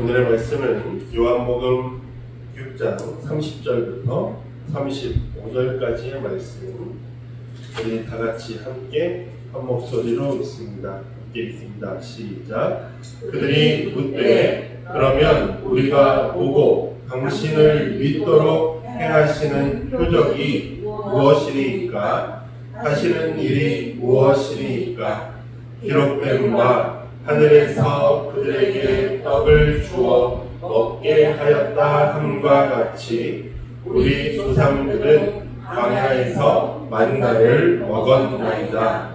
오늘의 말씀은 요한복음 6장 30절부터 35절까지의 말씀, 우리 다 같이 함께 한 목소리로 읽습니다. 함께 읽습니다. 시작. 그들이 묻되 그러면 우리가 보고 당신을 믿도록 행하시는 표적이 무엇이리이까? 하시는 일이 무엇이리이까? 기록된 바 하늘에서 그들에게 떡을 주어 먹게 하였다 함과 같이 우리 조상들은 광야에서 만나를 먹었나이다.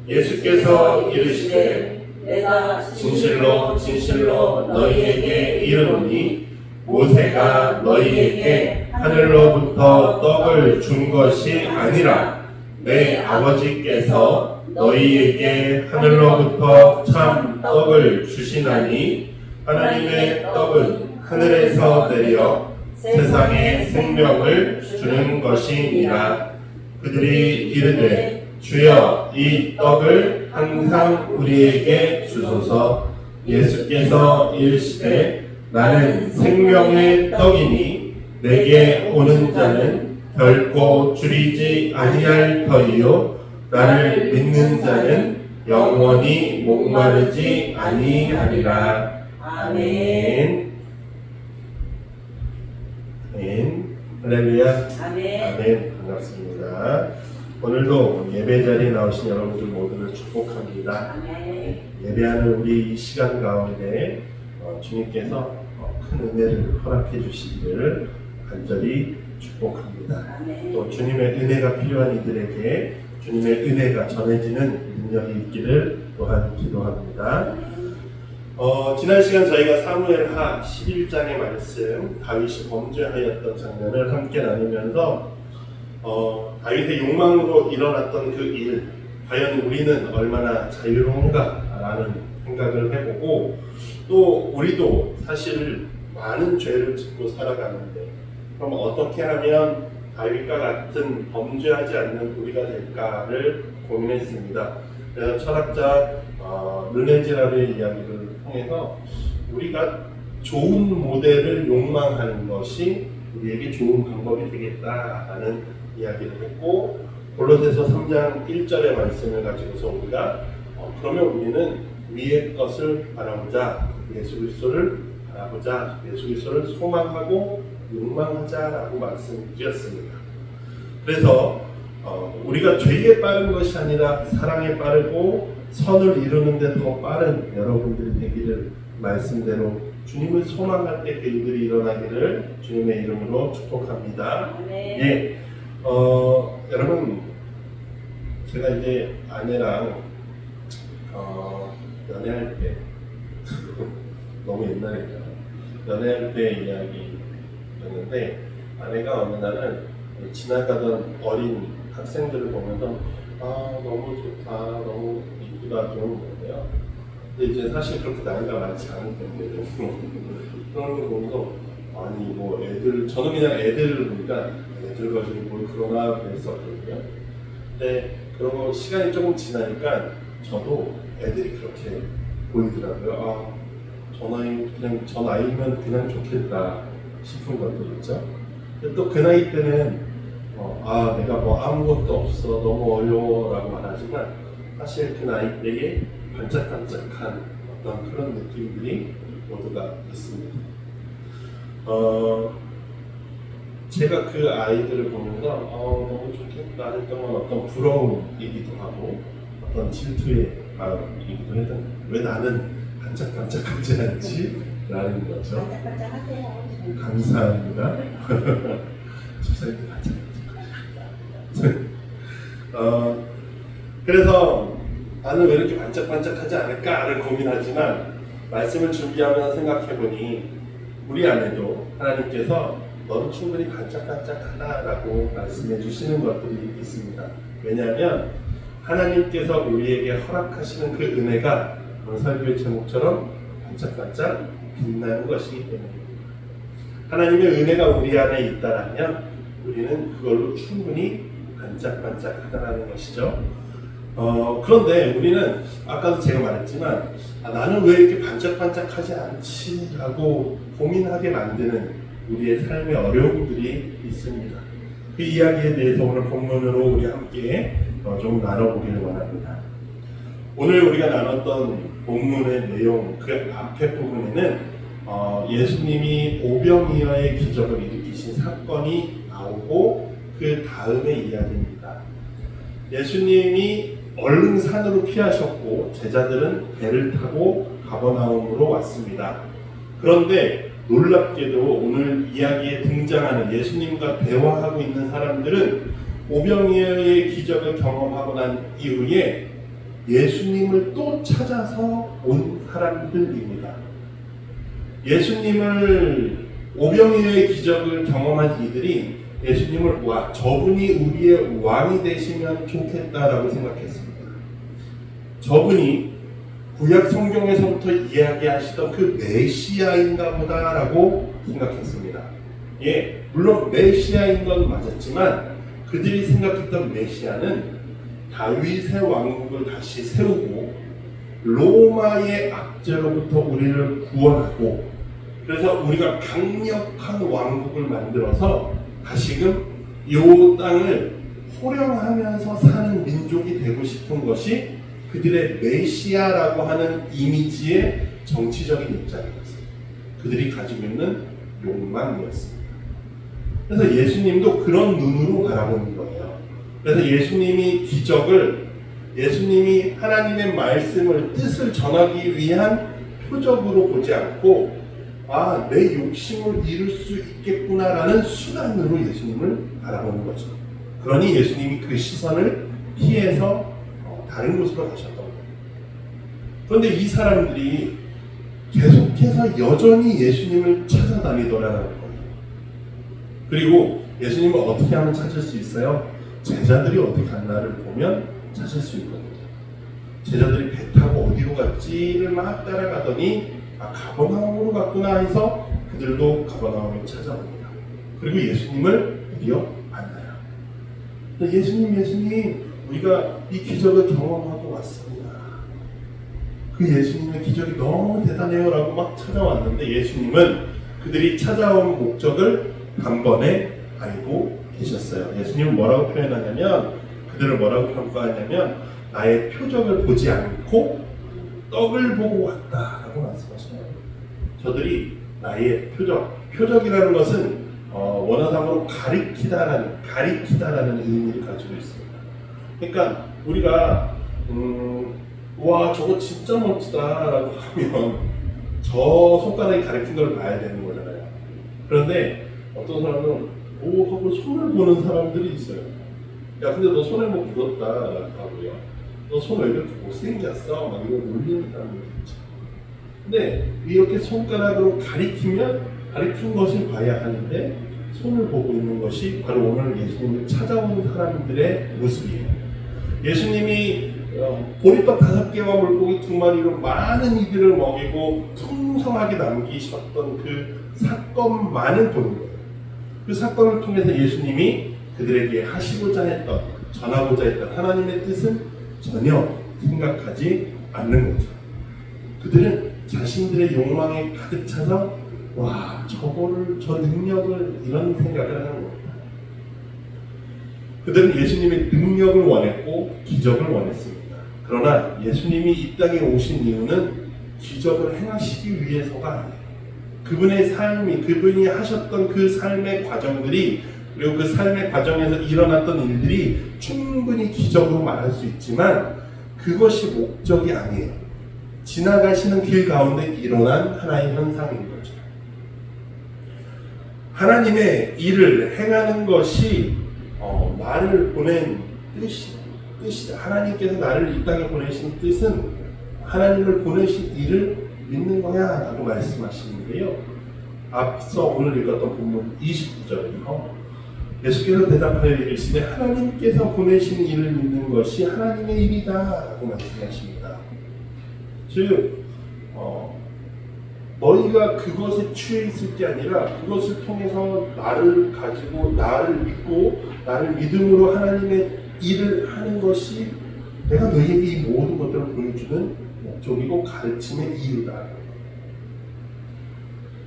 예수께서 이르시되 내가 진실로 진실로 너희에게 이르노니 모세가 너희에게 하늘로부터 떡을 준 것이 아니라 내 아버지께서 너희에게 하늘로부터 참 떡을 주시나니 하나님의 떡은 하늘에서 내려 세상에 생명을 주는 것이니라. 그들이 이르되 주여 이 떡을 항상 우리에게 주소서. 예수께서 이르시되 나는 생명의 떡이니 내게 오는 자는 결코 줄이지 아니할 터이요 나를 믿는 자는 영원히 목마르지 아니하리라. 아멘. 아멘. 할렐루야. 아멘. 아멘. 반갑습니다. 오늘도 예배 자리에 나오신 여러분들 모두를 축복합니다. 아멘. 예배하는 우리 이 시간 가운데 주님께서 큰 은혜를 허락해 주시기를 간절히 축복합니다. 아멘. 또 주님의 은혜가 필요한 이들에게 주님의 은혜가 전해지는 능력이 있기를 또한 기도합니다. 지난 시간 저희가 사무엘하 11장의 말씀, 다윗이 범죄하였던 장면을 함께 나누면서 다윗의 욕망으로 일어났던 그 일, 과연 우리는 얼마나 자유로운가 라는 생각을 해보고, 또 우리도 사실 많은 죄를 짓고 살아가는데 그럼 어떻게 하면 다윗과 같은 범죄하지 않는 우리가 될까를 고민했습니다. 그래서 철학자 르네지라르의 이야기를 통해서 우리가 좋은 모델을 욕망하는 것이 우리에게 좋은 방법이 되겠다라는 이야기를 했고, 골로새서 3장 1절의 말씀을 가지고서 우리가 그러면 우리는 위의 것을 바라보자, 예수 그리스도를 바라보자, 예수 그리스도를 소망하고 욕망하자라고 말씀드렸습니다. 그래서 우리가 죄에 빠른 것이 아니라 사랑에 빠르고 선을 이루는 데 더 빠른 여러분들이 되기를 말씀대로 주님을 소망할 때 그 일들이 일어나기를 주님의 이름으로 축복합니다. 네. 예, 여러분 제가 이제 아내랑 연애할 때 너무 옛날이죠. 연애할 때 이야기였는데 아내가 어느 날은 지나가던 어린 학생들을 보면서 너무 좋다, 너무 이쁘다 그런 건데요. 근데 이제 사실 그렇게 나이가 많지 않은 때인데 그런 거 보면서 아니 뭐 애들, 저는 그냥 애들을 보니까 애들 가지고 뭘 그러나 그랬었거든요. 근데 그러고 시간이 조금 지나니까 저도 애들이 그렇게 보이더라고요. 저 나이면 그냥 좋겠다 싶은 것들 있죠. 근데 또 그 나이 때는 내가 뭐 아무것도 없어, 너무 어려워라고 말하지만 사실 그 나이 때에 반짝반짝한 어떤 그런 느낌들이 모두가 있습니다. 제가 그 아이들을 보면서 너무 좋겠다 했던 건 어떤 부러움이기도 하고 어떤 질투의 마음이기도 했던, 왜 나는 반짝반짝하지 않지? 라는 거죠. 반짝반짝하세요. 감사합니다. 집사님도 반짝반짝하시죠. 그래서 나는 왜 이렇게 반짝반짝하지 않을까를 고민하지만 말씀을 준비하면서 생각해보니 우리 안에도 하나님께서 너는 충분히 반짝반짝하다라고 말씀해 주시는 것들이 있습니다. 왜냐하면 하나님께서 우리에게 허락하시는 그 은혜가 오늘 설교의 제목처럼 반짝반짝 빛나는 것이기 때문입니다. 하나님의 은혜가 우리 안에 있다라면 우리는 그걸로 충분히 반짝반짝하다라는 것이죠. 그런데 우리는 아까도 제가 말했지만 나는 왜 이렇게 반짝반짝하지 않지? 라고 고민하게 만드는 우리의 삶의 어려움들이 있습니다. 그 이야기에 대해서 오늘 본문으로 우리 함께 좀 나눠보기를 원합니다. 오늘 우리가 나눴던 본문의 내용 그 앞에 부분에는 예수님이 오병이어의 기적을 일으키신 사건이 나오고 그 다음의 이야기입니다. 예수님이 얼른 산으로 피하셨고 제자들은 배를 타고 가버나움으로 왔습니다. 그런데 놀랍게도 오늘 이야기에 등장하는 예수님과 대화하고 있는 사람들은 오병이어의 기적을 경험하고 난 이후에 예수님을 또 찾아서 온 사람들입니다. 예수님을 오병이어의 기적을 경험한 이들이 예수님을 와 저분이 우리의 왕이 되시면 좋겠다라고 생각했습니다. 저분이 구약 성경에서부터 이야기하시던 그 메시아인가 보다라고 생각했습니다. 예, 물론 메시아인 건 맞았지만 그들이 생각했던 메시아는 다윗의 왕국을 다시 세우고 로마의 압제로부터 우리를 구원하고 그래서 우리가 강력한 왕국을 만들어서 다시금 이 땅을 호령하면서 사는 민족이 되고 싶은 것이 그들의 메시아라고 하는 이미지의 정치적인 입장이었어요. 그들이 가지고 있는 욕망이었습니다. 그래서 예수님도 그런 눈으로 바라보는 거예요. 그래서 예수님이 기적을 예수님이 하나님의 말씀을 뜻을 전하기 위한 표적으로 보지 않고 내 욕심을 이룰 수 있겠구나라는 수단으로 예수님을 바라보는 거죠. 그러니 예수님이 그 시선을 피해서 다른 곳으로 가셨던 거예요. 그런데 이 사람들이 계속해서 여전히 예수님을 찾아다니더라는 거예요. 그리고 예수님을 어떻게 하면 찾을 수 있어요? 제자들이 어디 갔나를 보면 찾을 수 있거든요. 제자들이 배 타고 어디로 갔지를 막 따라가더니 가버나움으로 갔구나 해서 그들도 가버나움에 찾아옵니다. 그리고 예수님을 드디어 만나요. 예수님 우리가 이 기적을 경험하고 왔습니다. 그 예수님의 기적이 너무 대단해요 라고 막 찾아왔는데 예수님은 그들이 찾아온 목적을 단번에 알고 계셨어요. 예수님은 뭐라고 표현하냐면 그들을 뭐라고 평가하냐면 나의 표적을 보지 않고 떡을 보고 왔다라고 말씀하시네요. 저들이 나의 표적이라는 것은 원어상으로 가리키다라는 의미를 가지고 있습니다. 그러니까 우리가 와 저거 진짜 멋지다라고 하면 저 손가락이 가리킨 걸 봐야 되는 거잖아요. 그런데 어떤 사람은 오 하고 손을 보는 사람들이 있어요. 야 근데 너 손에 뭐 묻었다라고 하고요. 너 손 왜 이렇게 못생겼어? 막 이런 놀리는 사람들이 있죠. 근데 이렇게 손가락으로 가리킨 것을 봐야 하는데 손을 보고 있는 것이 바로 오늘 예수님을 찾아온 사람들의 모습이에요. 예수님이 보리떡 5개와 물고기 2마리로 많은 이들을 먹이고 풍성하게 남기셨던 그 사건만을 보는 거예요. 그 사건을 통해서 예수님이 그들에게 하시고자 했던, 전하고자 했던 하나님의 뜻은 전혀 생각하지 않는 거죠. 그들은 자신들의 욕망에 가득 차서 저 능력을 이런 생각을 하는 겁니다. 그들은 예수님의 능력을 원했고 기적을 원했습니다. 그러나 예수님이 이 땅에 오신 이유는 기적을 행하시기 위해서가 아니에요. 그분의 삶이, 그분이 하셨던 그 삶의 과정들이, 그리고 그 삶의 과정에서 일어났던 일들이 충분히 기적으로 말할 수 있지만 그것이 목적이 아니에요. 지나가시는 길 가운데 일어난 하나의 현상인 거죠. 하나님의 일을 행하는 것이 나를 보낸 뜻이다. 하나님께서 나를 이 땅에 보내신 뜻은 하나님을 보내신 일을 믿는 거야 라고 말씀하시는데요. 앞서 오늘 읽었던 본문 29절이요. 예수께서 대답하여 이르시되 하나님께서 보내신 일을 믿는 것이 하나님의 일이다 라고 말씀하십니다. 즉 너희가 그것에 취해 있을 게 아니라 그것을 통해서 나를 가지고 나를 믿고 나를 믿음으로 하나님의 일을 하는 것이 내가 너희에게 이 모든 것들을 보여주는 목적이고 가르침의 이유다.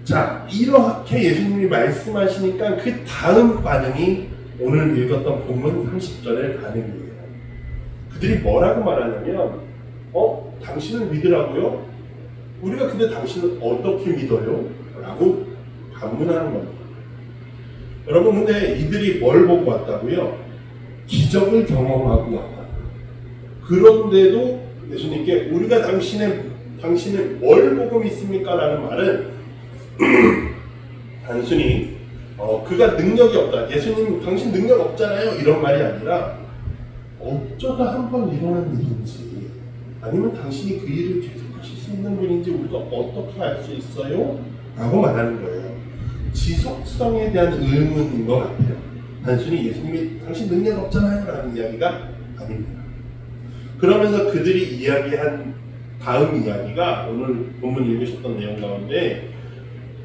자, 이렇게 예수님이 말씀하시니까 그 다음 반응이 오늘 읽었던 본문 30절의 반응이에요. 그들이 뭐라고 말하냐면 당신을 믿으라고요? 우리가 근데 당신을 어떻게 믿어요? 라고 반문하는 겁니다. 여러분, 근데 이들이 뭘 보고 왔다고요? 기적을 경험하고 왔다. 그런데도 예수님께 우리가 당신을 뭘 보고 믿습니까? 라는 말은 단순히 그가 능력이 없다. 예수님 당신 능력 없잖아요. 이런 말이 아니라 어쩌다 한번 일어난 일인지 아니면 당신이 그 일을 계속하실 수 있는 분인지 우리가 어떻게 알 수 있어요? 라고 말하는 거예요. 지속성에 대한 의문인 것 같아요. 단순히 예수님이 당신 능력 없잖아요 라는 이야기가 아닙니다. 그러면서 그들이 이야기한 다음 이야기가 오늘 본문 읽으셨던 내용 가운데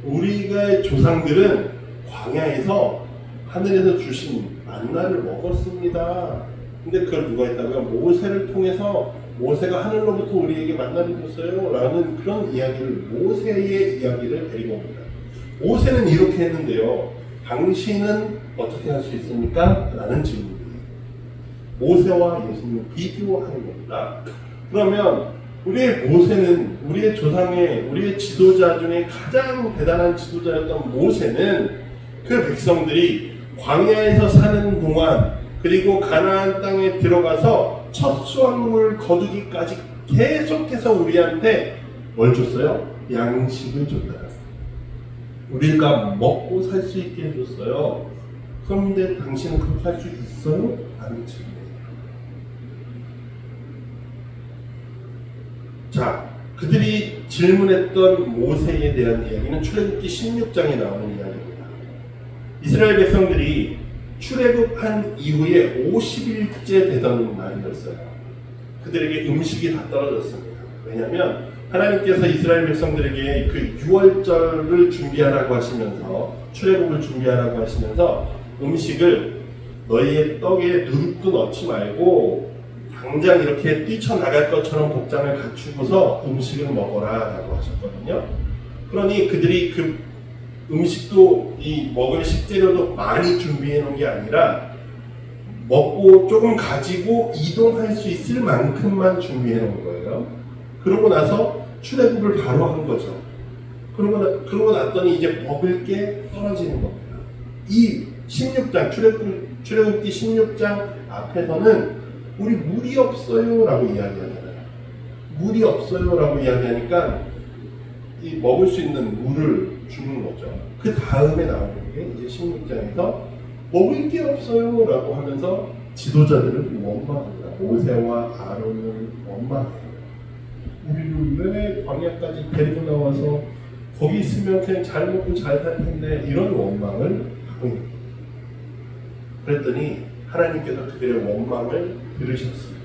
우리의 조상들은 광야에서 하늘에서 주신 만나를 먹었습니다. 근데 그걸 누가 했다고요? 모세를 통해서 모세가 하늘로부터 우리에게 만나를 줬어요 라는 그런 이야기를 모세의 이야기를 데리고 옵니다. 모세는 이렇게 했는데요. 당신은 어떻게 할 수 있습니까? 라는 질문이에요. 모세와 예수님을 비교하는 겁니다. 그러면 우리의 모세는 우리의 조상의 우리의 지도자 중에 가장 대단한 지도자였던 모세는 그 백성들이 광야에서 사는 동안 그리고 가나안 땅에 들어가서 첫 수확물 거두기까지 계속해서 우리한테 뭘 줬어요? 양식을 줬다. 우리가 먹고 살 수 있게 해줬어요. 그런데 당신은 그렇게 할 수 있어요? 라는 질문이에요. 자, 그들이 질문했던 모세에 대한 이야기는 출애굽기 16장에 나오는 이야기입니다. 이스라엘 백성들이 출애굽한 이후에 50일째 되던 날이었어요. 그들에게 음식이 다 떨어졌습니다. 왜냐하면 하나님께서 이스라엘 백성들에게 그 6월절을 준비하라고 하시면서 출애굽을 준비하라고 하시면서 음식을 너희의 떡에 누룩도 넣지 말고 당장 이렇게 뛰쳐나갈 것처럼 복장을 갖추고서 음식을 먹어라 라고 하셨거든요. 그러니 그들이 그 음식도 이 먹을 식재료도 많이 준비해 놓은 게 아니라 먹고 조금 가지고 이동할 수 있을 만큼만 준비해 놓은 거예요. 그러고 나서 출애굽을 바로 한 거죠. 그러고 났더니 이제 먹을 게 떨어지는 겁니다. 이 16장 출애굽기 16장 앞에서는 우리 물이 없어요 라고 이야기하잖아요. 물이 없어요 라고 이야기하니까 이 먹을 수 있는 물을 주는 거죠. 그 다음에 나오는 게 이제 16장에서 먹을 게 없어요 라고 하면서 지도자들을 원망합니다. 모세와 아론을 원망해요. 우리를 왜 광야까지 데리고 나와서 거기 있으면 그냥 잘 먹고 잘 살 텐데 이런 원망을 하고 있는 거예요. 그랬더니 하나님께서 그들의 원망을 들으셨습니다.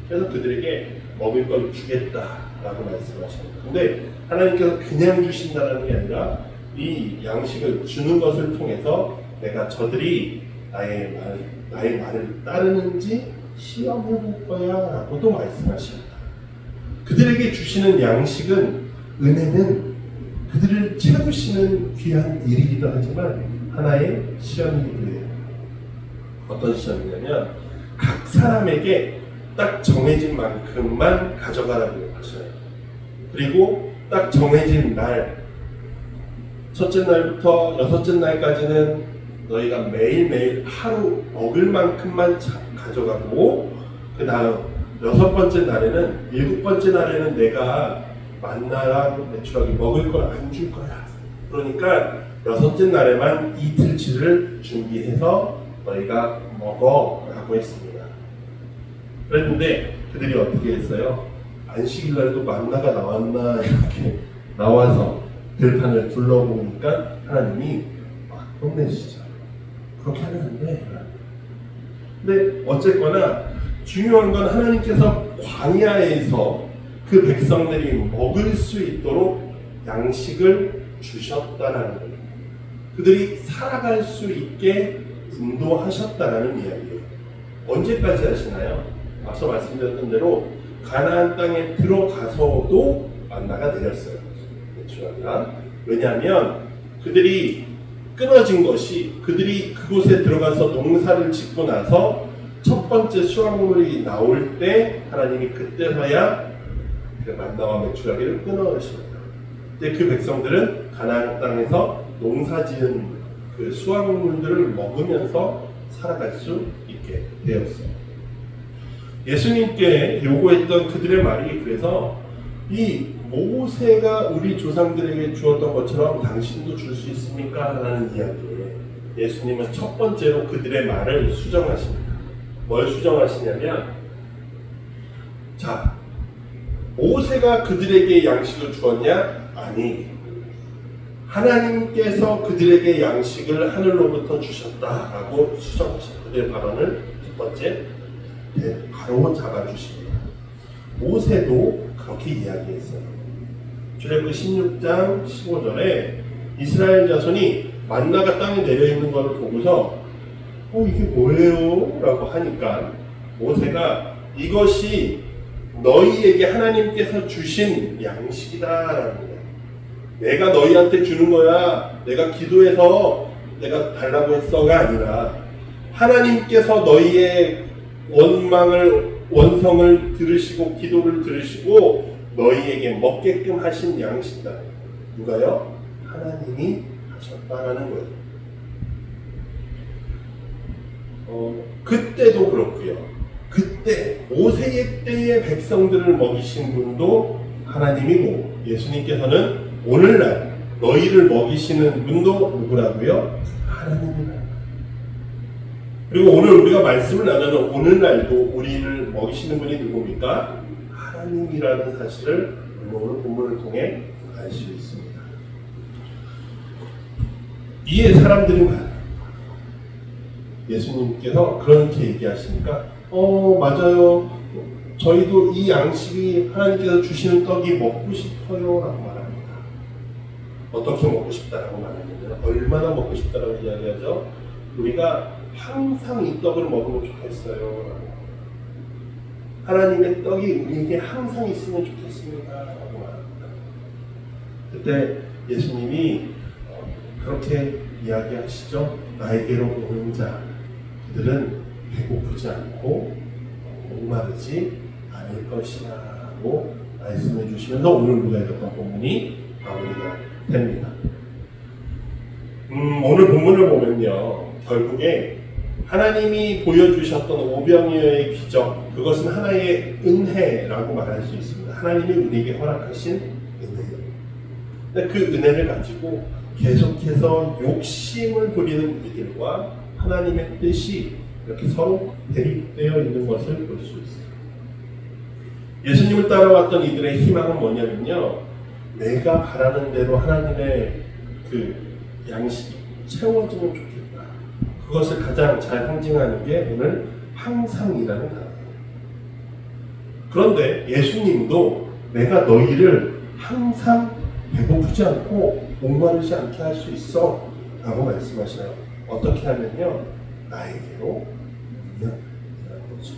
그래서 그들에게 먹을 걸 주겠다라고 말씀하셨습니다. 근데 하나님께서 그냥 주신다는 게 아니라 이 양식을 주는 것을 통해서 내가 저들이 나의 말을 따르는지 시험해 볼 거야 라고도 말씀하십니다. 그들에게 주시는 양식은 은혜는 그들을 채우시는 귀한 일이기도 하지만 하나의 시험이기도 해요. 어떤 시험이냐면 각 사람에게 딱 정해진 만큼만 가져가라고 하셔요. 그리고 딱 정해진 날 첫째 날부터 여섯째 날까지는 너희가 매일매일 하루 먹을 만큼만 가져가고 그 다음 여섯 번째 날에는 일곱 번째 날에는 내가 만나랑 매출하게 먹을 걸 안 줄 거야. 그러니까 여섯째 날에만 이틀치를 준비해서 너희가 먹어 라고 했습니다. 그랬는데 그들이 어떻게 했어요? 안식일 날도 만나가 나왔나 이렇게 나와서 들판을 둘러보니까 하나님이 막 혼내시죠. 그렇게 하면 안 돼. 근데 어쨌거나 중요한 건 하나님께서 광야에서 그 백성들이 먹을 수 있도록 양식을 주셨다라는 거예요. 그들이 살아갈 수 있게 인도하셨다라는 이야기예요. 언제까지 하시나요? 앞서 말씀드렸던 대로 가나안 땅에 들어가서도 만나가 내렸어요. 메추라기가. 왜냐하면 그들이 끊어진 것이 그들이 그곳에 들어가서 농사를 짓고 나서 첫 번째 수확물이 나올 때 하나님이 그때서야 그 만나와 메추라기를 끊어내십니다. 근데 그 백성들은 가나안 땅에서 농사지은 그 수확물들을 먹으면서 살아갈 수 있게 되었어요. 예수님께 요구했던 그들의 말이 그래서 이 모세가 우리 조상들에게 주었던 것처럼 당신도 줄 수 있습니까? 라는 이야기에 예수님은 첫 번째로 그들의 말을 수정하십니다. 뭘 수정하시냐면, 자, 모세가 그들에게 양식을 주었냐? 아니, 하나님께서 그들에게 양식을 하늘로부터 주셨다라고 수정하십니다. 그들의 발언을 첫 번째 바로 잡아주십니다. 모세도 그렇게 이야기했어요. 출애굽기 16장 15절에 이스라엘 자손이 만나가 땅에 내려있는 것을 보고서 이게 뭐예요? 라고 하니까 모세가 이것이 너희에게 하나님께서 주신 양식이다라는 거예요. 내가 너희한테 주는 거야. 내가 기도해서 내가 달라고 했어가 아니라 하나님께서 너희의 원성을 들으시고 기도를 들으시고 너희에게 먹게끔 하신 양식이다. 누가요? 하나님이 하셨다라는 거예요. 그때도 그렇고요. 그때 모세의 때의 백성들을 먹이신 분도 하나님이고 예수님께서는 오늘날 너희를 먹이시는 분도 누구라고요? 하나님이다. 그리고 오늘 우리가 말씀을 나누는 오늘날도 우리를 먹이시는 분이 누굽니까? 하나님이라는 사실을 오늘 본문을 통해 알 수 있습니다. 이에 사람들이 말해요. 예수님께서 그렇게 얘기하시니까 맞아요. 저희도 이 양식이 하나님께서 주시는 떡이 먹고 싶어요 라고 말합니다. 어떻게 먹고 싶다라고 말하냐면 얼마나 먹고 싶다라고 이야기하죠. 우리가 항상 이 떡을 먹으면 좋겠어요. 하나님의 떡이 우리에게 항상 있으면 좋겠습니다. 라고 말합니다. 그때 예수님이 그렇게 이야기하시죠. 나에게로 오는 자, 그들은 배고프지 않고 목마르지 않을 것이다. 라고 말씀해 주시면서 오늘 우리가 읽었던 본문이 마무리가 됩니다. 오늘 본문을 보면요. 결국에 하나님이 보여주셨던 오병이어의 기적, 그것은 하나의 은혜라고 말할 수 있습니다. 하나님이 우리에게 허락하신 은혜예요. 근데 그 은혜를 가지고 계속해서 욕심을 부리는 이들과 하나님의 뜻이 이렇게 서로 대립되어 있는 것을 볼 수 있어요. 예수님을 따라왔던 이들의 희망은 뭐냐면요. 내가 바라는 대로 하나님의 그 양식이 채워지면 좋겠다. 그것을 가장 잘 상징하는 게 오늘 항상이라는 단어예요. 그런데 예수님도 내가 너희를 항상 배고프지 않고 목마르지 않게 할 수 있어 라고 말씀하시나요? 어떻게 하면요. 나에게로 오면 이라는 거죠.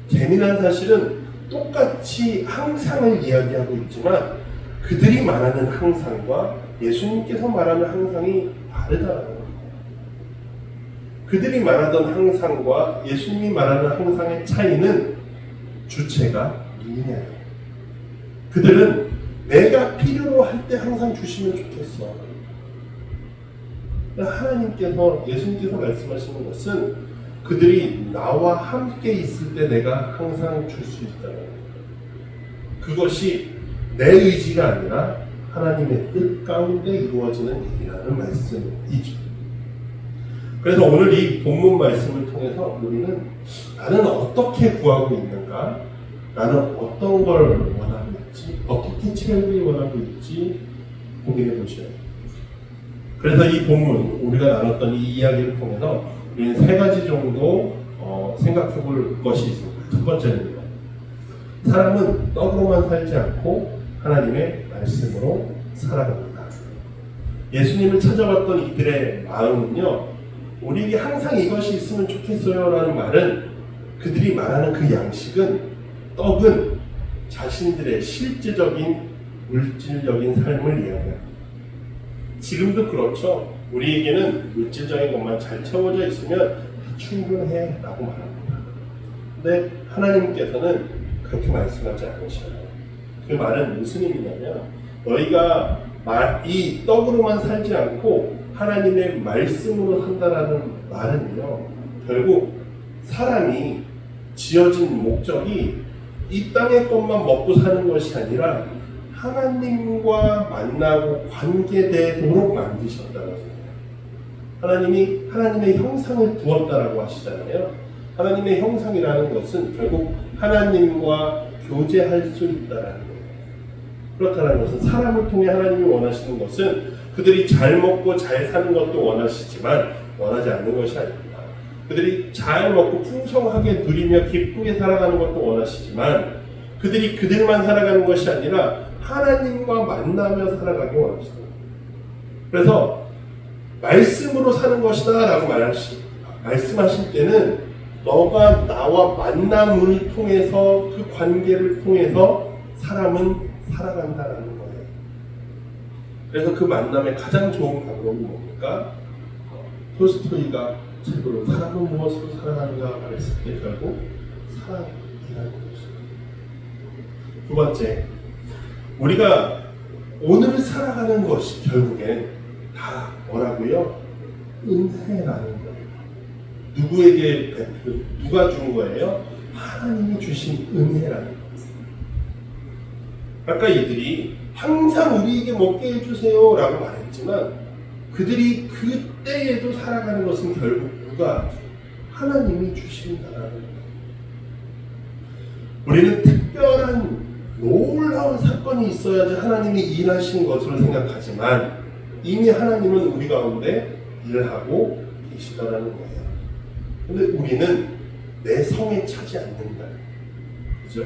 재미난 사실은 똑같이 항상을 이야기하고 있지만 그들이 말하는 항상과 예수님께서 말하는 항상이 다르다는 거예요. 그들이 말하던 항상과 예수님이 말하는 항상의 차이는 주체가 누구냐예요. 그들은 내가 필요로 할 때 항상 주시면 좋겠어. 하나님께서 예수님께서 말씀하시는 것은 그들이 나와 함께 있을 때 내가 항상 줄 수 있다는 거예요. 그것이 내 의지가 아니라 하나님의 뜻 가운데 이루어지는 일이라는 말씀이죠. 그래서 오늘 이 본문 말씀을 통해서 우리는 나는 어떻게 구하고 있는가? 나는 어떤 걸 원하고 있지? 어떻게 채우길 원하고 있지? 고민해 보셔야 돼요. 그래서 이 본문, 우리가 나눴던 이 이야기를 통해서 우리는 세 가지 정도 생각해 볼 것이 있습니다. 첫 번째는요. 사람은 떡으로만 살지 않고 하나님의 말씀으로 살아갑니다. 예수님을 찾아왔던 이들의 마음은요. 우리에게 항상 이것이 있으면 좋겠어요 라는 말은 그들이 말하는 그 양식은, 떡은 자신들의 실제적인 물질적인 삶을 이야기합니다. 지금도 그렇죠. 우리에게는 물질적인 것만 잘 채워져 있으면 충분해 라고 말합니다. 근데 하나님께서는 그렇게 말씀하지 않으셔요. 그 말은 무슨 의미냐면, 너희가 이 떡으로만 살지 않고 하나님의 말씀으로 산다라는 말은요, 결국 사람이 지어진 목적이 이 땅의 것만 먹고 사는 것이 아니라 하나님과 만나고 관계되도록 만드셨다는 거예요. 하나님이 하나님의 형상을 두었다라고 하시잖아요. 하나님의 형상이라는 것은 결국 하나님과 교제할 수 있다라는 거예요. 그렇다는 것은 사람을 통해 하나님이 원하시는 것은 그들이 잘 먹고 잘 사는 것도 원하시지만 원하지 않는 것이 아닙니다. 그들이 잘 먹고 풍성하게 누리며 기쁘게 살아가는 것도 원하시지만 그들이 그들만 살아가는 것이 아니라 하나님과 만나며 살아가기 원하십니다. 그래서 말씀으로 사는 것이다 라고 말씀하실 때는 너가 나와 만남을 통해서 그 관계를 통해서 사람은 살아간다라는 거예요. 그래서 그 만남의 가장 좋은 방법이 뭡니까? 톨스토이가 책으로 사람은 무엇으로 살아가는가 말했을 때 결국 사랑이라는 것입니다. 두 번째, 우리가 오늘 살아가는 것이 결국엔 다 뭐라고요? 은혜라는 거예요. 누구에게 누가 준 거예요? 하나님이 주신 은혜라는 거예요. 아까 이들이 항상 우리에게 먹게 해주세요 라고 말했지만 그들이 그때에도 살아가는 것은 결국 누가? 하나님이 주신다라는 거예요. 우리는 특별한 놀라운 사건이 있어야지 하나님이 일하신 것으로 생각하지만 이미 하나님은 우리 가운데 일하고 계시다라는 거예요. 근데 우리는 내 성에 차지 않는다. 그죠?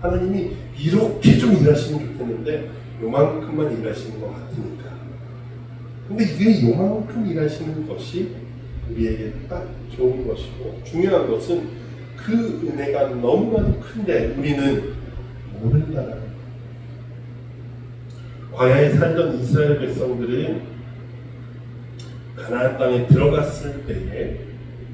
하나님이 이렇게 좀 일하시면 좋겠는데 요만큼만 일하시는 것 같으니까. 근데 이게 요만큼 일하시는 것이 우리에게 딱 좋은 것이고 중요한 것은 그 은혜가 너무나도 큰데 우리는 모른다는 거예요. 광야에 살던 이스라엘 백성들은 가나안 땅에 들어갔을 때에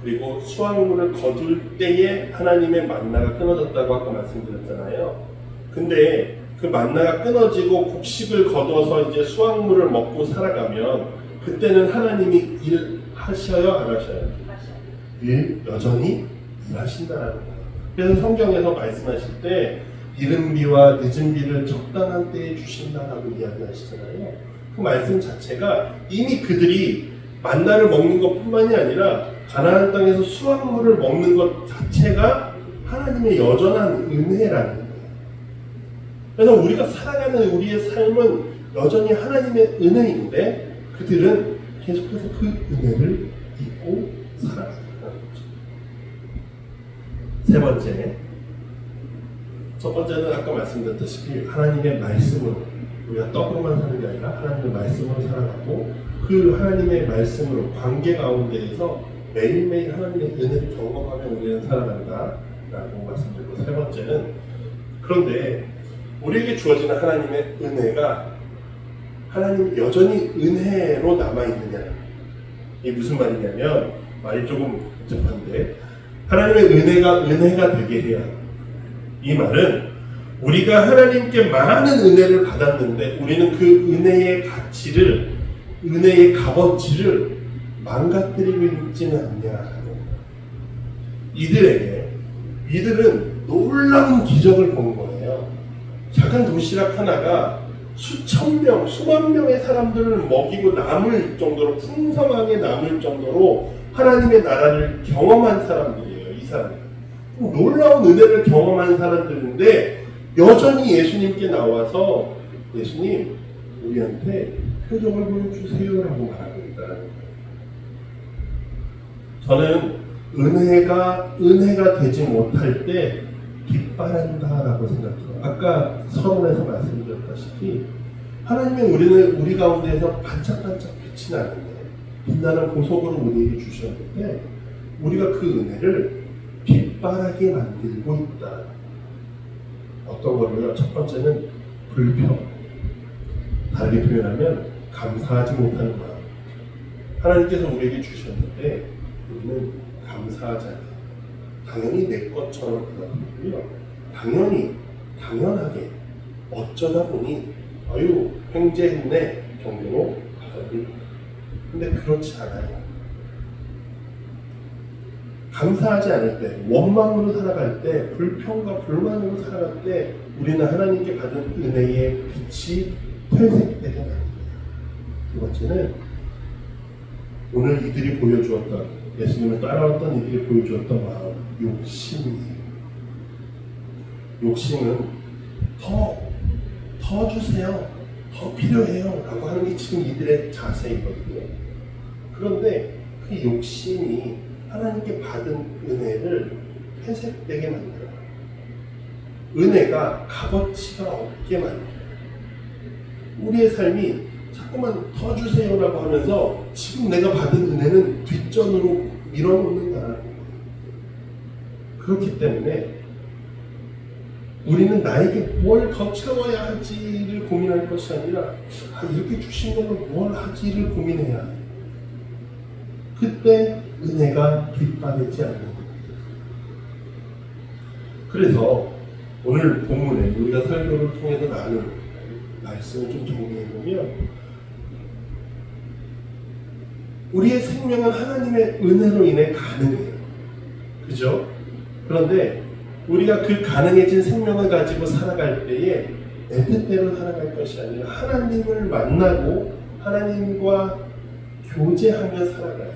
그리고 수확물을 거둘 때에 하나님의 만나가 끊어졌다고 아까 말씀드렸잖아요. 근데 그 만나가 끊어지고 곡식을 거둬서 이제 수확물을 먹고 살아가면 그때는 하나님이 일하셔요, 안 하셔요? 여전히 일하신다는 거예요. 그래서 성경에서 말씀하실 때 이른 비와 늦은 비를 적당한 때에 주신다라고 이야기하시잖아요. 그 말씀 자체가 이미 그들이 만나를 먹는 것뿐만이 아니라 가나안 땅에서 수확물을 먹는 것 자체가 하나님의 여전한 은혜라는 거예요. 그래서 우리가 살아가는 우리의 삶은 여전히 하나님의 은혜인데 그들은 계속해서 그 은혜를 잊고 살아간다는 거죠. 세 번째, 첫 번째는 아까 말씀드렸다시피 하나님의 말씀으로 우리가 떡으로만 사는 게 아니라 하나님의 말씀으로 살아가고 그 하나님의 말씀으로 관계 가운데에서 매일매일 하나님의 은혜를 경험하며 우리는 살아간다라고 말씀드리고 세 번째는 그런데 우리에게 주어지는 하나님의 은혜가 하나님 여전히 은혜로 남아있느냐 이게 무슨 말이냐면 말이 조금 복잡한데 하나님의 은혜가 되게 해야 이 말은 우리가 하나님께 많은 은혜를 받았는데 우리는 그 은혜의 가치를 은혜의 값어치를 망가뜨리고 있지는 않냐. 이들은 놀라운 기적을 본 거예요. 작은 도시락 하나가 수천 명, 수만 명의 사람들을 먹이고 남을 정도로 풍성하게 남을 정도로 하나님의 나라를 경험한 사람들이에요. 이 사람들. 놀라운 은혜를 경험한 사람들인데 여전히 예수님께 나와서 예수님 우리한테 표적을 보여주세요라고 말하고 있다는 거예요. 저는 은혜가 되지 못할 때 깃바란다라고 생각해요. 아까 서론에서 말씀드렸다시피 하나님은 우리 가운데에서 반짝반짝 빛이 나는데 빛나는 보석으로 우리에게 주셨는데 우리가 그 은혜를 깃바란다 빗바라게 만들고 있다. 어떤 거를요? 첫 번째는 불평. 다르게 표현하면 감사하지 못하는 마음. 하나님께서 우리에게 주셨는데 우리는 감사하지 않아요. 당연히 내 것처럼 받아들이고요. 당연하게 어쩌다 보니 아유 횡재했네 정도로 받아들입니다. 근데 그렇지 않아요. 감사하지 않을 때, 원망으로 살아갈 때, 불평과 불만으로 살아갈 때 우리는 하나님께 받은 은혜의 빛이 퇴색되게 만듭니다. 두 번째는 오늘 이들이 보여주었던, 예수님을 따라왔던 이들이 보여주었던 마음, 욕심이에요. 욕심은 더 주세요, 더 필요해요 라고 하는 게 지금 이들의 자세이거든요. 그런데 그 욕심이 하나님께 받은 은혜를 회색되게 만들어요. 은혜가 값어치가 없게 만들어요. 우리의 삶이 자꾸만 더 주세요라고 하면서 지금 내가 받은 은혜는 뒷전으로 밀어놓는다는 거예요. 그렇기 때문에 우리는 나에게 뭘 더 채워야 할지를 고민할 것이 아니라 이렇게 주신 걸로 뭘 하지를 고민해야 해요. 그때 은혜가 빗바르지 않는 겁니다. 그래서 오늘 본문에 우리가 설교를 통해서 나눈 말씀을 좀 정리해보면 우리의 생명은 하나님의 은혜로 인해 가능해요. 그죠? 그런데 우리가 그 가능해진 생명을 가지고 살아갈 때에 내 뜻대로 살아갈 것이 아니라 하나님을 만나고 하나님과 교제하며 살아가야 돼요.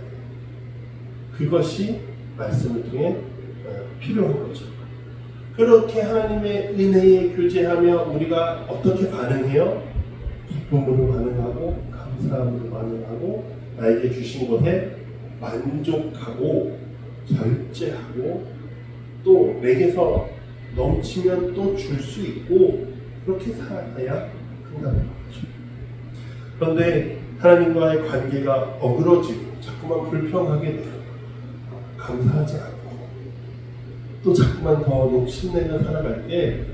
그것이 말씀을 통해 필요한 거죠. 그렇게 하나님의 은혜에 교제하며 우리가 어떻게 반응해요? 기쁨으로 반응하고 감사함으로 반응하고 나에게 주신 것에 만족하고 절제하고 또 내게서 넘치면 또 줄 수 있고 그렇게 살아가야 한다는 거죠. 그런데 하나님과의 관계가 어그러지고 자꾸만 불평하게 돼요. 감사하지 않고 또 자꾸만 더 욕심내며 살아갈 때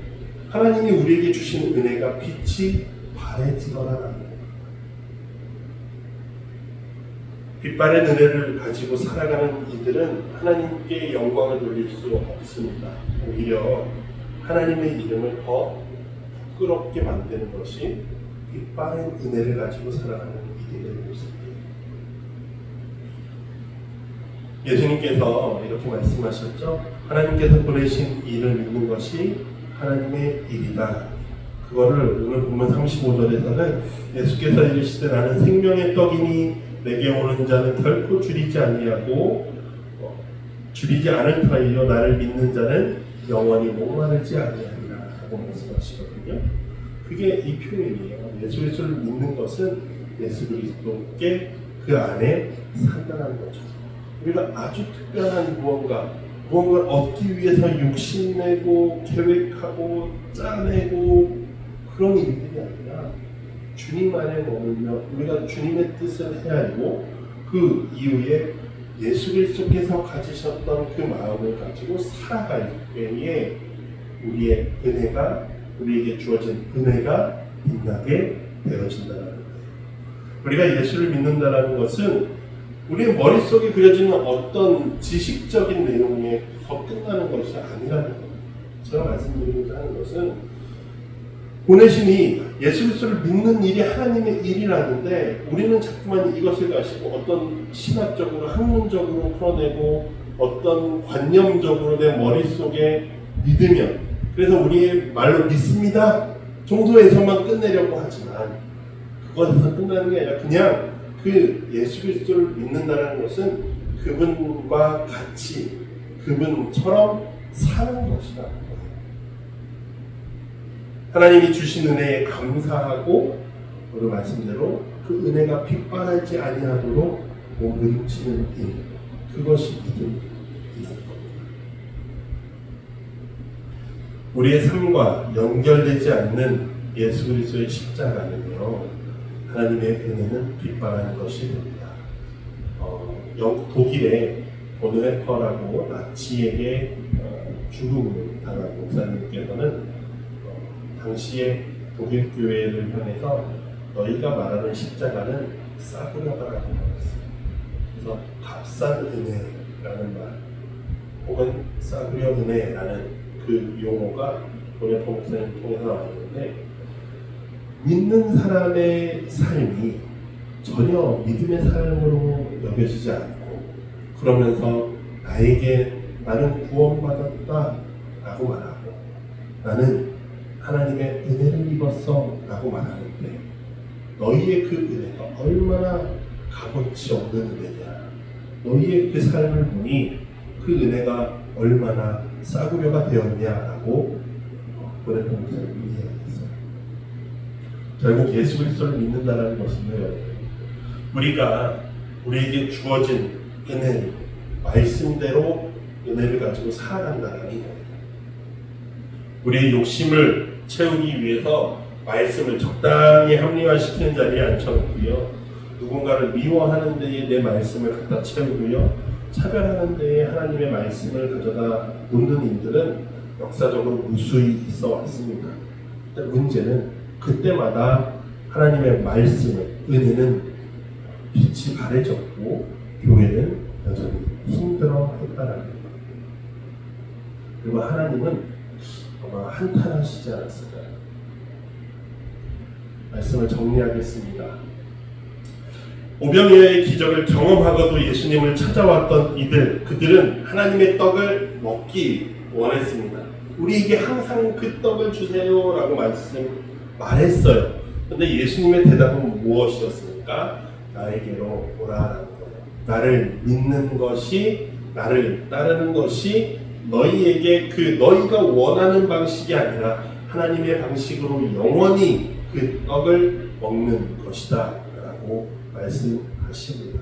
하나님이 우리에게 주신 은혜가 빛이 바래지더라라는 거예요. 빛바랜 은혜를 가지고 살아가는 이들은 하나님께 영광을 돌릴 수 없습니다. 오히려 하나님의 이름을 더 부끄럽게 만드는 것이 빛바랜 은혜를 가지고 살아가는 이들의 모습이에요. 예수님께서 이렇게 말씀하셨죠. 하나님께서 보내신 일을 믿는 것이 하나님의 일이다. 그거를 오늘 보면 35절에서는 예수께서 이르시되 나는 생명의 떡이니 내게 오는 자는 결코 줄이지 아니하고 줄이지 않을 터이요 나를 믿는 자는 영원히 목마르지 아니하리라 라고 말씀하시거든요. 그게 이 표현이에요. 예수 그리스도를 믿는 것은 예수 그리스도께 그 안에 산다는 거죠. 우리가 아주 특별한 무언가를 얻기 위해서 욕심내고 계획하고 짜내고 그런 일들이 아니라 주님 안에 머물며 우리가 주님의 뜻을 헤아리고 그 이후에 예수 그리스도께서 가지셨던 그 마음을 가지고 살아갈 때에 우리의 은혜가 우리에게 주어진 은혜가 빛나게 되어진다는 거예요. 우리가 예수를 믿는다는 것은 우리의 머릿속에 그려지는 어떤 지식적인 내용에서 끝나는 것이 아니라는 겁니다. 제가 말씀드리고자 하는 것은 보내심이 예수 그리스도를 믿는 일이 하나님의 일이라는데 우리는 자꾸만 이것을 가지고 어떤 신학적으로 학문적으로 풀어내고 어떤 관념적으로 내 머릿속에 믿으면 그래서 우리의 말로 믿습니다 정도에서만 끝내려고 하지만 그것에서 끝나는 게 아니라 그냥 그 예수 그리스도를 믿는다는 것은 그분과 같이 그분처럼 사는 것이라는 거예요. 하나님이 주신 은혜에 감사하고 오늘 말씀대로 그 은혜가 빗바라지 아니하도록 몸부림치는 일, 그것이 믿음인 겁니다. 우리의 삶과 연결되지 않는 예수 그리스도의 십자가는요, 하나님의 은혜는 빗바라는 것이 됩니다. 독일의 본헤퍼라고 나치에게 죽음을 당한 목사님께서는 당시에 독일 교회를 향해서 너희가 말하는 십자가는 싸구려다라고 말했어요. 그래서 값싼 은혜라는 말 혹은 싸구려 은혜라는 그 용어가 본헤퍼 목사님을 통해서 나왔는데, 믿는 사람의 삶이 전혀 믿음의 삶으로 여겨지지 않고 그러면서 나는 구원받았다 라고 말하고 나는 하나님의 은혜를 입었어 라고 말하는데, 너희의 그 은혜가 얼마나 값어치 없는 은혜냐, 너희의 그 삶을 보니 그 은혜가 얼마나 싸구려가 되었냐라고 본헤퍼 목사님이 이야기했어요. 결국 예수 그리스도를 믿는다는 것은요, 우리가 우리에게 주어진 은혜, 말씀대로 은혜를 가지고 살아간다는 거예요. 우리의 욕심을 채우기 위해서 말씀을 적당히 합리화시키는 자리에 앉혀놓고요, 누군가를 미워하는 데에 내 말씀을 갖다 채우고요, 차별하는 데에 하나님의 말씀을 가져다 놓는 일들은 역사적으로 무수히 있어 왔습니다. 근데 문제는 그때마다 하나님의 말씀을, 은혜는 빛이 바래졌고 교회는 여전히 힘들어했다는 겁니다. 그리고 하나님은 아마 한탄하시지 않았을까요? 말씀을 정리하겠습니다. 오병이어의 기적을 경험하고도 예수님을 찾아왔던 그들은 하나님의 떡을 먹기 원했습니다. 우리에게 항상 그 떡을 주세요 라고 말했어요. 그런데 예수님의 대답은 무엇이었습니까? 나에게로 오라라는 거예요. 나를 믿는 것이, 나를 따르는 것이 너희에게 너희가 원하는 방식이 아니라 하나님의 방식으로 영원히 그 떡을 먹는 것이다 라고 말씀하십니다.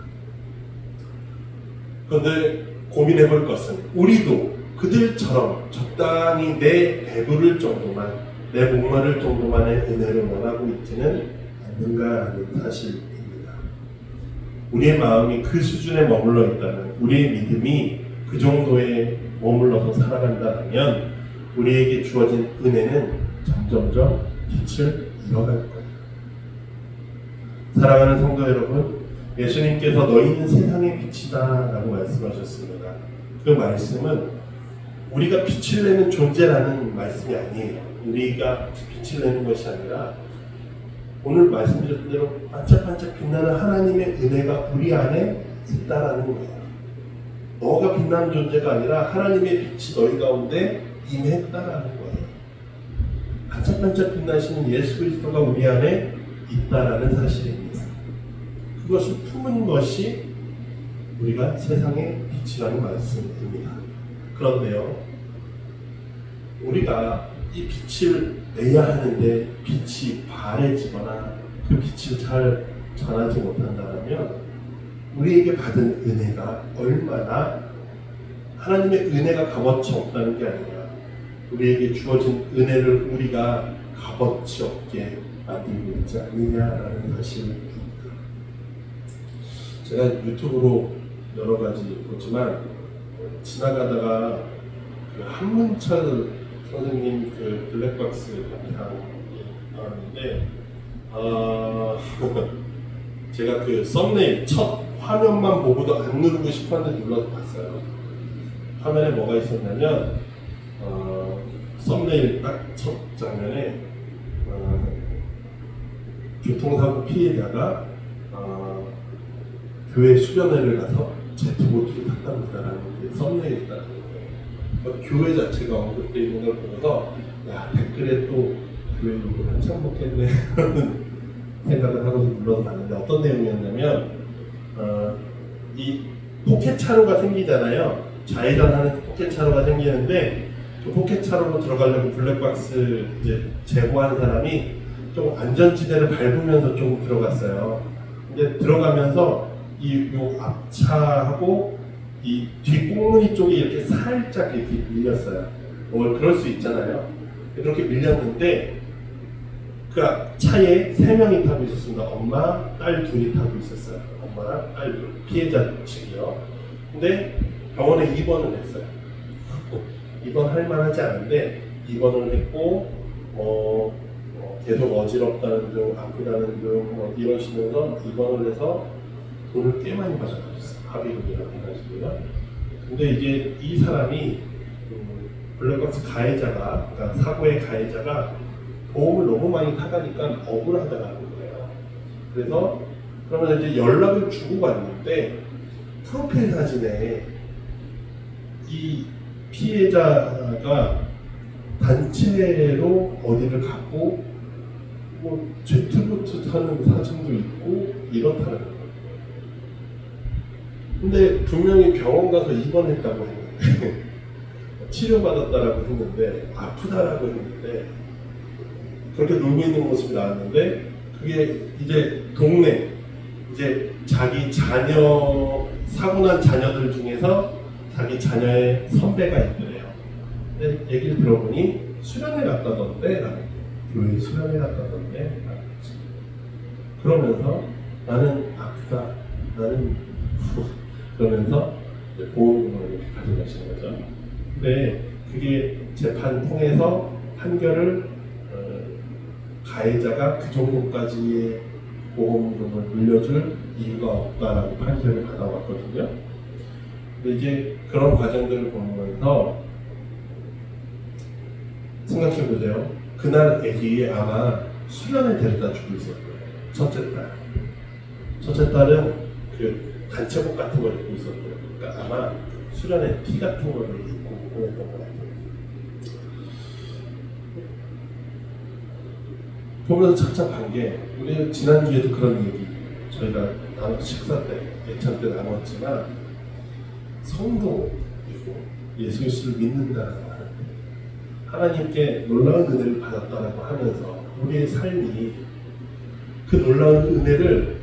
그런데 고민해 볼 것은, 우리도 그들처럼 적당히 내 배부를 정도만, 내 목마를 정도만의 은혜를 원하고 있지는 않는가라는 사실입니다. 우리의 마음이 그 수준에 머물러 있다면, 우리의 믿음이 그 정도에 머물러서 살아간다면 우리에게 주어진 은혜는 점점점 빛을 잃어갈 거예요. 사랑하는 성도 여러분, 예수님께서 너희는 세상의 빛이다 라고 말씀하셨습니다. 그 말씀은 우리가 빛을 내는 존재라는 말씀이 아니에요. 우리가 빛을 내는 것이 아니라 오늘 말씀드렸던 대로 반짝반짝 빛나는 하나님의 은혜가 우리 안에 있다라는 거예요. 너가 빛나는 존재가 아니라 하나님의 빛이 너희 가운데 임했다라는 거예요. 반짝반짝 빛나시는 예수 그리스도가 우리 안에 있다라는 사실입니다. 그것을 품은 것이 우리가 세상의 빛이라는 말씀입니다. 그런데요, 우리가 이 빛을 내야 하는데 빛이 바래지거나 그 빛을 잘 전하지 못한다면 우리에게 받은 은혜가 얼마나, 하나님의 은혜가 값어치 없다는 게 아니라 우리에게 주어진 은혜를 우리가 값어치 없게 만들고 있지 않느냐라는 사실입니다. 제가 유튜브로 여러 가지 보지만 지나가다가 그 한문철 선생님 그 블랙박스 강의 나왔는데 제가 그 썸네일 첫 화면만 보고도 안 누르고 싶었는데 눌러서 봤어요. 화면에 뭐가 있었냐면 썸네일 딱 첫 장면에 교통사고 피해자가 교회 수련회를 가서 제트보트를 탔답니다라는 게 썸네일이 있다는 거예요. 교회 자체가 언급되어 있는 걸 보면서 야, 댓글에 또 교회 욕을 한참 먹겠네 하는 생각을 하고서 눌러서 봤는데, 어떤 내용이었냐면 이 포켓차로가 생기잖아요. 좌회전하는 포켓차로가 생기는데 그 포켓차로로 들어가려고 블랙박스 이제 제보한 사람이 좀 안전지대를 밟으면서 좀 들어갔어요. 근데 들어가면서 요 앞차하고 이 뒷꽁무니 쪽이 이렇게 살짝 이렇게 밀렸어요. 그럴 수 있잖아요. 그렇게 밀렸는데 그 차에 3명이 타고 있었습니다. 엄마, 딸 둘이 타고 있었어요. 엄마랑 딸 둘, 피해자 측이요. 근데 병원에 입원을 했어요. 입원할 만하지 않은데 입원을 했고 계속 어지럽다는 등 아프다는 등 이러시면서 입원을 해서 돈을 꽤 많이 받아가셨어요. 합의금이라고 해가지고요. 근데 이제 이 사람이 블랙박스 가해자가, 그러니까 사고의 가해자가 보험을 너무 많이 타가니까 억울하다는 거예요. 그래서 그러면 이제 연락을 주고 갔는데 프로필 사진에 이 피해자가 단체로 어디를 갔고 뭐 제트보트 타는 사진도 있고 이렇다는 거예요. 근데 분명히 병원 가서 입원했다고 했는데 치료받았다라고 했는데 아프다라고 했는데 그렇게 놀고 있는 모습이 나왔는데 그게 이제 동네 이제 자기 자녀 사고 난 자녀들 중에서 자기 자녀의 선배가 있더래요. 근데 얘기를 들어보니 수련회 갔다던데 라고 교회 수련회 갔다던데 라고 했지. 그러면서 나는 아프다 나는 그러면서 보험금을 이렇게 가져가시는 거죠. 근데 그게 재판 통해서 판결을 가해자가 그 정도까지의 보험금을 물려줄 이유가 없다라고 판결을 받아왔거든요. 근데 이제 그런 과정들을 보면서 생각해 보세요. 그날 애기 아마 수련을 데려다 주고 있을 거예요. 첫째 딸. 첫째 딸은 그 단체복 같은 걸 입고 있었고요. 그러니까 아마 수련회 티 같은 거를 입고 보냈던 것 같아요. 보면서 착잡한 게 우리 지난주에도 그런 얘기 저희가 식사 때 예찬 때 나눴지만 성도이고 예수 그리스도를 믿는다라고 하는데 하나님께 놀라운 은혜를 받았다라고 하면서 우리의 삶이 그 놀라운 은혜를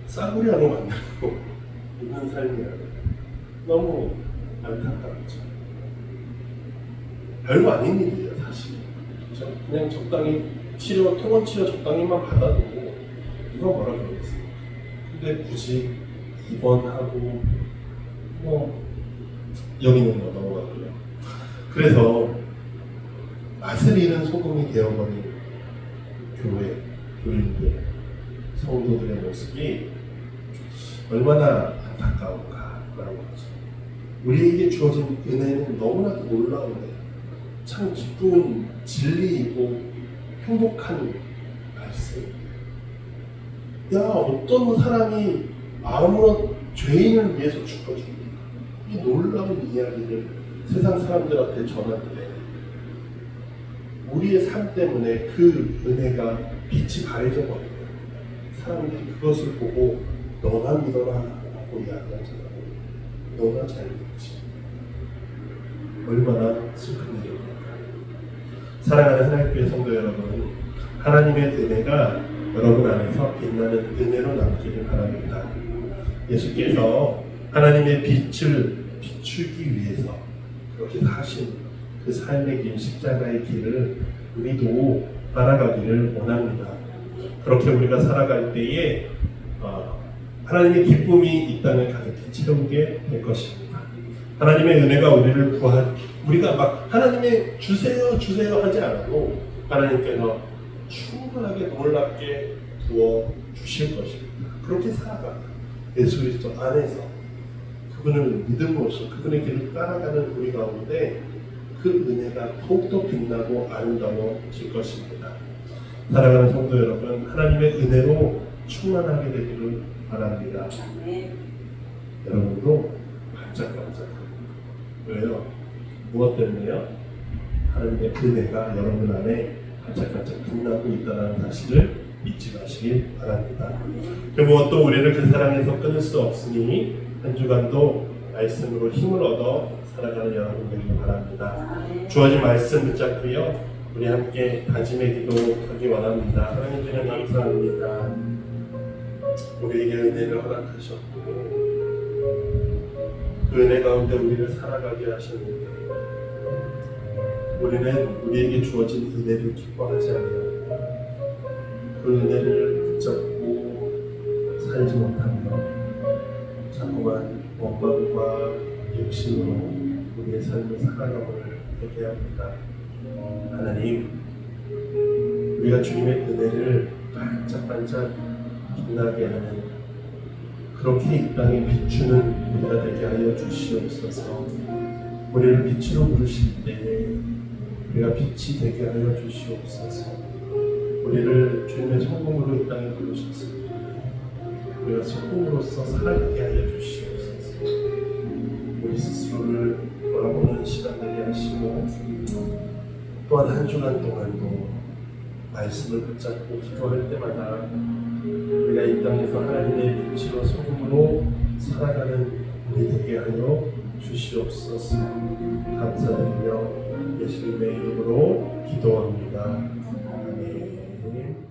싸구려로 만들고 있는 삶이라는 너무 안타깝죠. 별거 아닌 일이에요 사실. 그렇죠? 그냥 적당히 통원 치료 적당히만 받아도 누가 뭐라 그러겠어요. 근데 굳이 입원하고 여기는 넘어가고요. 그래서 맛을 잃은 소금이 되어버린 교인들, 성도들의 모습이 얼마나 안타까운가라는 거죠. 우리에게 주어진 은혜는 너무나도 놀라운데 참 기쁜 진리이고 행복한 말씀. 야, 어떤 사람이 아무런 죄인을 위해서 죽어줍니까? 이 놀라운 이야기를 세상 사람들한테 전하는데 우리의 삶 때문에 그 은혜가 빛이 가려져 버려요. 사람들이 그것을 보고 너나 믿어라 라고 이야기하잖아요. 너나 잘 믿지. 얼마나 슬픈 일입니까? 사랑하는 하나님교회 성도 여러분, 하나님의 은혜가 여러분 안에서 빛나는 은혜로 남기를 바랍니다. 예수께서 하나님의 빛을 비추기 위해서 그렇게 하신 그 삶의 길, 십자가의 길을 우리도 따라가기를 원합니다. 그렇게 우리가 살아갈 때에 하나님의 기쁨이 이 땅을 가득히 채우게 될 것입니다. 하나님의 은혜가 우리를 우리가 막 하나님의 주세요 하지 않아도 하나님께서 충분하게 놀랍게 부어 주실 것입니다. 그렇게 살아가 예수 그리스도 안에서 그분을 믿음으로써 그분의 길을 따라가는 우리 가운데 그 은혜가 더욱더 빛나고 아름다워질 것입니다. 사랑하는 성도 여러분, 하나님의 은혜로 충만하게 되기를 바랍니다. 여러분도 반짝반짝. 왜요? 무엇 때문에요? 하나님의 은혜가 여러분 안에 반짝반짝 빛나고 있다는 사실을 잊지 마시길 바랍니다. 그 무엇도 우리를 그 사랑에서 끊을 수 없으니 한 주간도 말씀으로 힘을 얻어 살아가는 여러분 되길 바랍니다. 주어진 말씀 붙잡고요. 우리 함께 다짐의 기도하기 원합니다. 하나님 주님 감사합니다. 우리에게 은혜를 허락하셨고 그 은혜 가운데 우리를 살아가게 하셨는데 우리는 우리에게 주어진 은혜를 기뻐하지 아니하고 그 은혜를 붙잡고 살지 못하며 자꾸만 원망과 육신으로 우리의 삶을 살아감을 되게 합니다. 하나님, 우리가 주님의 은혜를 반짝반짝 빛나게 하는, 그렇게 이 땅에 비추는 우리가 되게 하여 주시옵소서. 우리를 빛으로 부르실 때에 우리가 빛이 되게 하여 주시옵소서. 우리를 주님의 성공으로 이 땅에 부르셔서 우리가 성공으로서 살아가게 하여 주시옵소서. 우리 스스로를 돌아보는 시간 되게 하시고, 또한 한 주간 동안도 말씀을 붙잡고 기도할 때마다 우리가 이 땅에서 하나님의 빛으로 소금으로 살아가는 우리 되게 하여 주시옵소서. 감사드리며 예수님의 이름으로 기도합니다. 아멘.